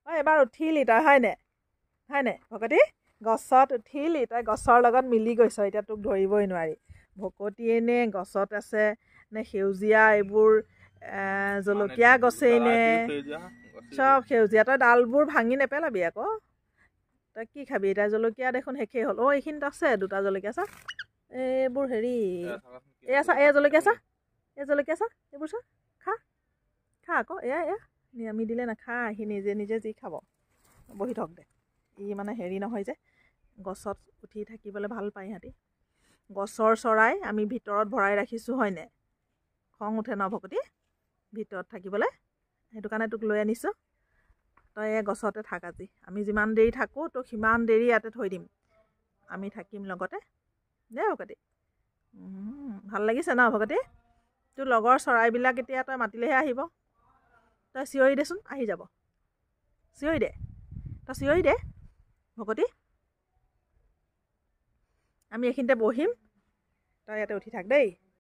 এবাৰ উঠিলি তই হয়নে ভকতি গছত উঠিলি তই গছৰ লগত মিলি গৈছ এতিয়া তোক ধৰিবই নোৱাৰি ভকতিয়ে নে গছত আছে নে সেউজীয়া এইবোৰ জলকীয়া গছেই নে চব সেউজীয়া তই ডালবোৰ ভাঙি নেপেলাবি আকৌ তই কি খাবি এতিয়া জলকীয়া দেখোন শেষেই হ'ল এইখিনিত আছে দুটা জলকীয়া চা এইবোৰ হেৰি এয়া চা এই জলকীয়া চা এইবোৰ চা খা আকৌ এয়া আমি দিলে নাখা সি নিজে নিজে যি খাব বহি থক দে ই মানে হেৰি নহয় যে গছত উঠি থাকিবলৈ ভাল পায় সিহঁতি গছৰ চৰাই আমি ভিতৰত ভৰাই ৰাখিছোঁ হয়নে খং উঠে ন ভকতি ভিতৰত থাকিবলৈ সেইটো কাৰণে তোক লৈ আনিছোঁ তই এই গছতে থাক আজি আমি যিমান দেৰি থাকোঁ তোক সিমান দেৰি ইয়াতে থৈ দিম আমি থাকিম লগতে দে ভকতি ভাল লাগিছে ন ভকতি তোৰ লগৰ চৰাইবিলাক এতিয়া তই মাতিলেহে আহিব তই চিঞৰি দেচোন আহি যাব চিঞৰি দে ভকতি আমি এইখিনিতে বহিম তই ইয়াতে উঠি থাক দেই